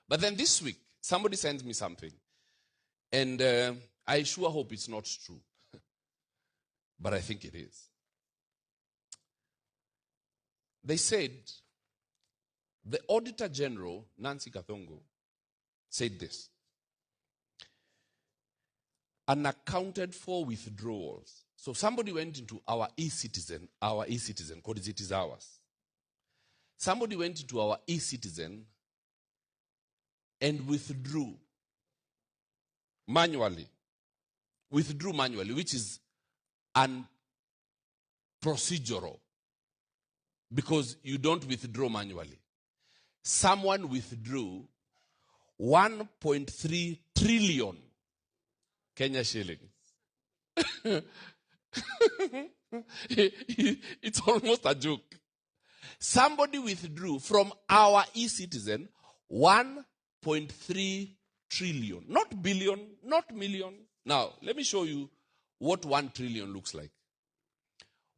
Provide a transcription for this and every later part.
But then this week, somebody sent me something. And I sure hope it's not true. But I think it is. They said, the Auditor General, Nancy Kathongo, said this. Unaccounted for withdrawals. So somebody went into our eCitizen, because it is ours. Somebody went into our eCitizen and withdrew manually, which is unprocedural because you don't withdraw manually. Someone withdrew 1.3 trillion Kenya shillings. It's almost a joke. Somebody withdrew from our eCitizen 1.3 trillion. Not billion, not million. Now, let me show you what 1 trillion looks like.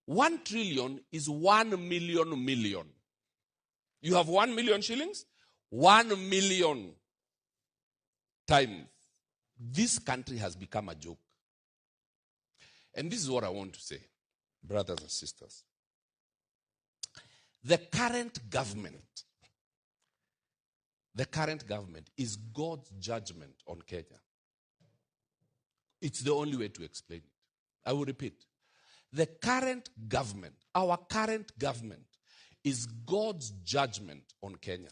1 trillion is 1 million million. You have 1 million shillings, 1 million times. This country has become a joke. And this is what I want to say, brothers and sisters. The current government is God's judgment on Kenya. It's the only way to explain it. I will repeat. The current government, our current government, is God's judgment on Kenya.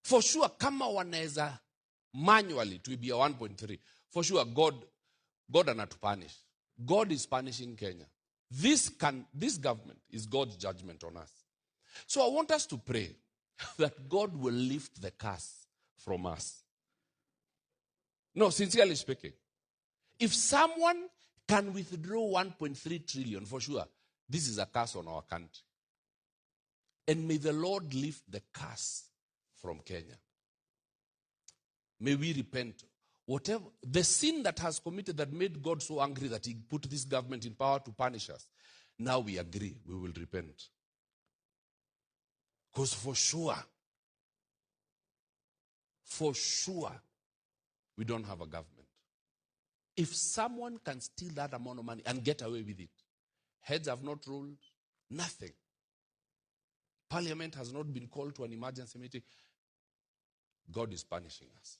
For sure, kama wanaweza manually to be a 1.3, for sure, God anatupunish. God is punishing Kenya. This government is God's judgment on us. So I want us to pray that God will lift the curse from us. No, sincerely speaking. If someone can withdraw 1.3 trillion, for sure, this is a curse on our country. And may the Lord lift the curse from Kenya. May we repent. Whatever the sin that has committed that made God so angry that he put this government in power to punish us, now we agree, we will repent. Because for sure, we don't have a government. If someone can steal that amount of money and get away with it, heads have not ruled, nothing. Parliament has not been called to an emergency meeting. God is punishing us.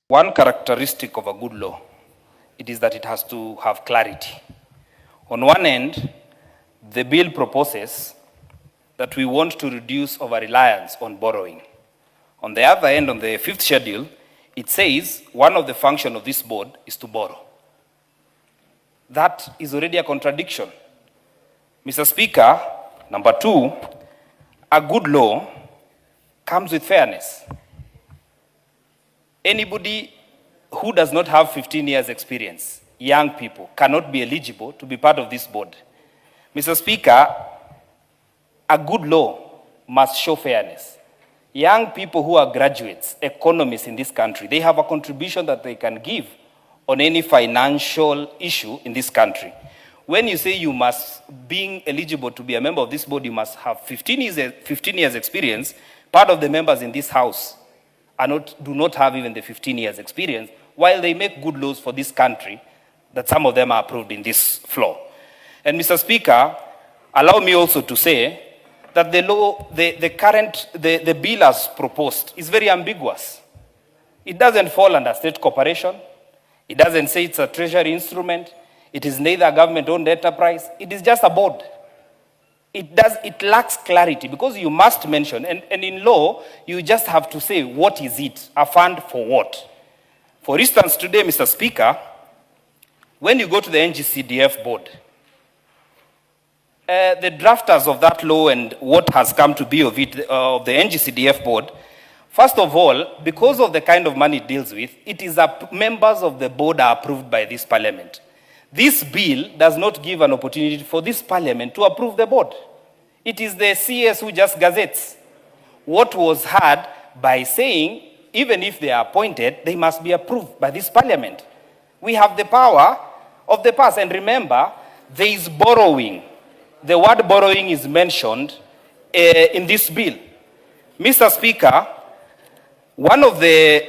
One characteristic of a good law, it is that it has to have clarity. On one end, the bill proposes that we want to reduce over-reliance on borrowing. On the other end, on the fifth schedule, it says one of the functions of this board is to borrow. That is already a contradiction. Mr. Speaker, number two, a good law comes with fairness. Anybody who does not have 15 years experience, young people, cannot be eligible to be part of this board. Mr. Speaker, a good law must show fairness. Young people who are graduates, economists in this country, they have a contribution that they can give on any financial issue in this country. When you say you must, being eligible to be a member of this board, you must have 15 years experience, part of the members in this house do not have even the 15 years experience, while they make good laws for this country, that some of them are approved in this floor. And Mr. Speaker, allow me also to say that the law, the bill as proposed is very ambiguous. It doesn't fall under state corporation. It doesn't say it's a treasury instrument. It is neither a government-owned enterprise. It is just a board. It lacks clarity because you must mention, and in law, you just have to say, what is it? A fund for what? For instance, today, Mr. Speaker, when you go to the NGCDF board, the drafters of that law and what has come to be of it, of the NGCDF board, first of all, because of the kind of money it deals with, it is members of the board are approved by this parliament. This bill does not give an opportunity for this parliament to approve the board. It is the CS who just gazettes what was heard by saying, even if they are appointed, they must be approved by this parliament. We have the power of the past. And remember, there is borrowing. The word borrowing is mentioned in this bill. Mr. Speaker, One of the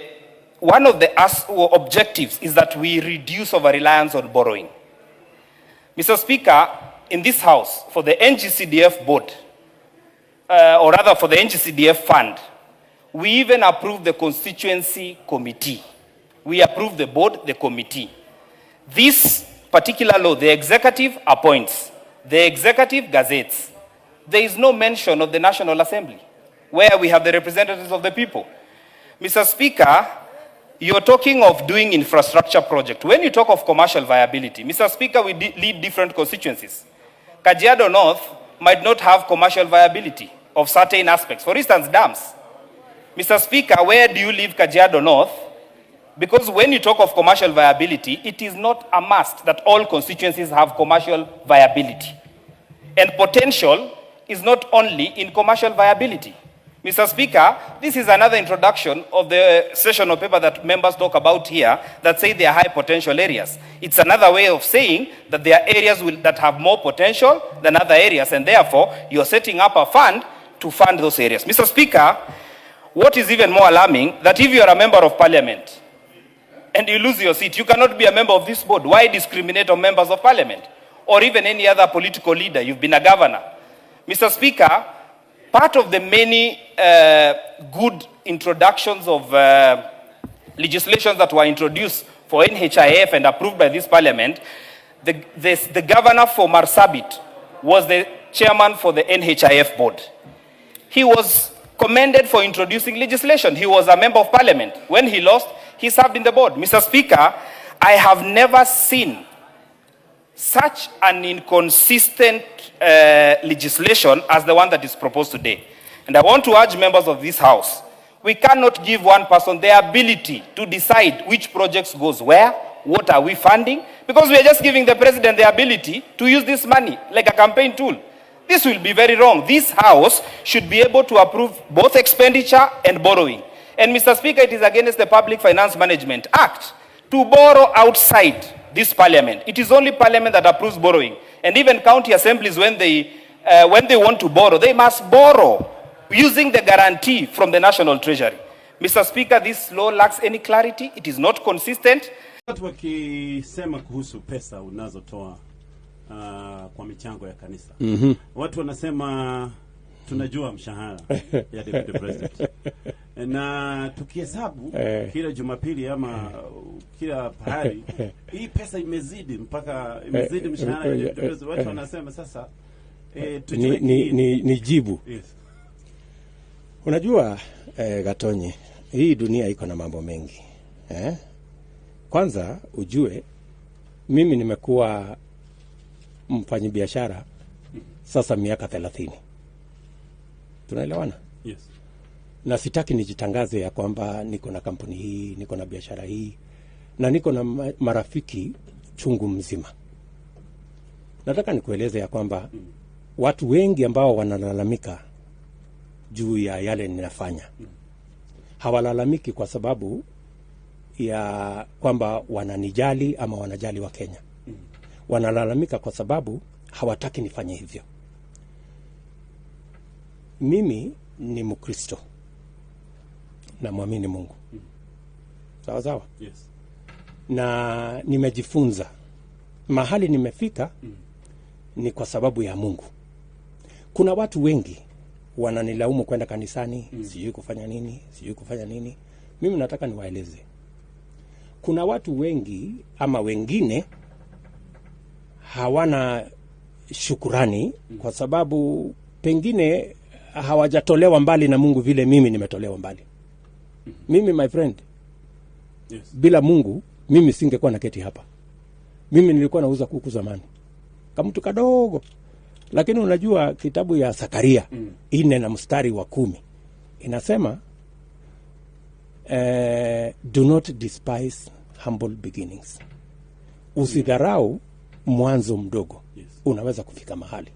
objectives is that we reduce over-reliance on borrowing. Mr. Speaker, in this House, for the NGCDF board, or rather for the NGCDF fund, we even approved the constituency committee. We approved the board, the committee. This particular law, the executive appoints, the executive gazettes. There is no mention of the National Assembly, where we have the representatives of the people. Mr. Speaker, you're talking of doing infrastructure project. When you talk of commercial viability, Mr. Speaker, we lead different constituencies. Kajiado North might not have commercial viability of certain aspects. For instance, dams. Mr. Speaker, where do you leave Kajiado North? Because when you talk of commercial viability, it is not a must that all constituencies have commercial viability. And potential is not only in commercial viability. Mr. Speaker, this is another introduction of the sessional paper that members talk about here that say they are high potential areas. It's another way of saying that there are areas that have more potential than other areas, and therefore you're setting up a fund to fund those areas. Mr. Speaker, what is even more alarming, that if you are a member of parliament and you lose your seat, you cannot be a member of this board. Why discriminate on members of parliament or even any other political leader? You've been a governor. Mr. Speaker, part of the many good introductions of legislation that were introduced for NHIF and approved by this parliament, the governor for Marsabit was the chairman for the NHIF board. He was commended for introducing legislation. He was a member of parliament. When he lost, he served in the board. Mr. Speaker, I have never seen such an inconsistent legislation as the one that is proposed today. And I want to urge members of this House, we cannot give one person the ability to decide which projects goes where, what are we funding, because we are just giving the president the ability to use this money like a campaign tool. This will be very wrong. This House should be able to approve both expenditure and borrowing. And Mr. Speaker, it is against the Public Finance Management Act to borrow outside this parliament. It is only parliament that approves borrowing. And even county assemblies, when they want to borrow, they must borrow using the guarantee from the National Treasury. Mr. Speaker, this law lacks any clarity. It is not consistent. Watu wakisema kuhusu pesa unazotoa kwa michango ya kanisa. Watu wanasema tunajua mshahara ya deputy president. Na tukihesabu kila Jumapili ama kila pahali hii pesa imezidi mpaka imezidi mshahara ya deputy president. Watu wanasema sasa ni jibu. Yes. Unajua Gatonye, hii dunia iko na mambo mengi. Kwanza ujue mimi nimekuwa mfanyabiashara sasa miaka 30. Tunaelewana? Yes. Na sitaki nijitangaze ya kwamba niko na kampuni hii, niko na biashara hii, na niko na marafiki chungu mzima. Nataka nikueleze ya kwamba watu wengi ambao wanalalamika juu ya yale ninafanya, hawalalamiki kwa sababu ya kwamba wananijali ama wanajali wa Kenya. Wanalalamika kwa sababu hawataki nifanye hivyo. Mimi ni Mkristo na muamini Mungu. Sawa sawa? Yes. Na nimejifunza mahali nimefika ni kwa sababu ya Mungu. Kuna watu wengi wananilaumu kwenda kanisani, sijui kufanya nini. Mimi nataka niwaeleze. Kuna watu wengi ama wengine hawana shukurani kwa sababu pengine hawajatolewa mbali na Mungu vile mimi nimetolewa mbali. Mimi, my friend, yes, bila Mungu mimi singekuwa na keti hapa. Mimi nilikuwa nauza kuku zamani kama mtu kadogo. Lakini unajua kitabu ya Zakaria 4 na mstari wa 10 inasema do not despise humble beginnings. Usidharau mwanzo mdogo. Yes. Unaweza kufika mahali.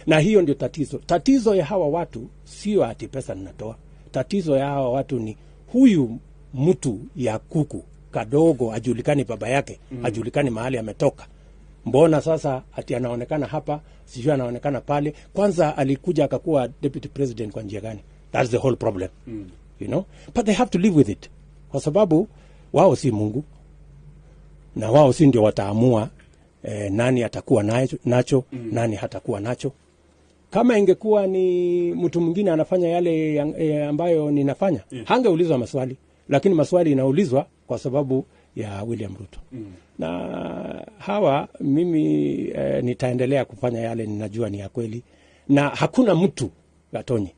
Na hiyo ndio tatizo. Tatizo ya hawa watu sio ati pesa ninatoa. Tatizo ya hawa watu ni huyu mtu ya kuku kadogo, ajulikani baba yake, ajulikani mahali ametoka. Mbona sasa ati anaonekana hapa, sijui anaonekana pale? Kwanza alikuja akakuwa deputy president kwa njia gani? That's the whole problem. you know, but they have to live with it, kwa sababu wao si Mungu na wao si ndio wataamua nani atakuwa nacho nani hatakuwa nacho. Kama ingekuwa ni mtu mwingine anafanya yale ambayo ninafanya, hangeulizwa maswali, lakini maswali inaulizwa kwa sababu ya William Ruto. Na hawa mimi nitaendelea kufanya yale ninajua ni ya kweli, na hakuna mtu Gatonyi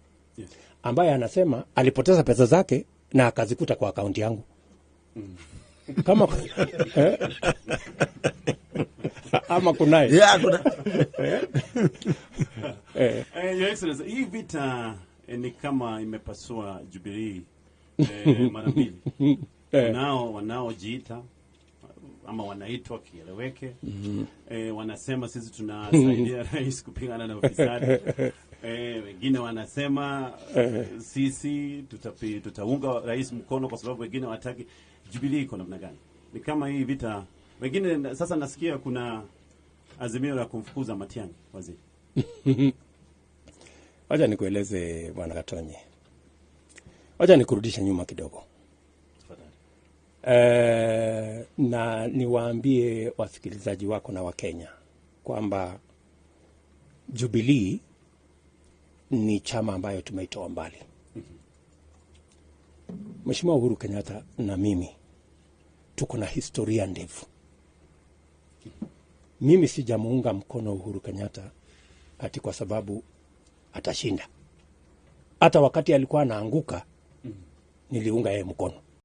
ambaye anasema alipoteza pesa zake na akazikuta kwa akaunti yangu. Kama ama kunaye. Yeah, kuna. Your Excellency, hii vita ni kama imepasua Jubilee mara mbili. Wanaojiita ama wanaitwa kieleweke, wanasema sisi tunasaidia rais kupigana na ufisadi. Wengine wanasema sisi tutaunga rais mkono kwa sababu wengine wataki. Jubilee iko namna gani? Ni kama hii vita. Wengine sasa nasikia kuna azimio la kumfukuza Matiang'i waziri. Wacha nikueleze Bwana Gatonyi. Wacha nikurudisha nyuma kidogo. Na niwaambie wasikilizaji wako na Wakenya kwamba Jubilee ni chama ambayo tumeitoa mbali. Mheshimiwa Uhuru Kenyatta na mimi tuko na historia ndefu. Mimi sijamuunga mkono Uhuru Kenyatta ati kwa sababu atashinda. Hata wakati alikuwa anaanguka niliunga yeye mkono.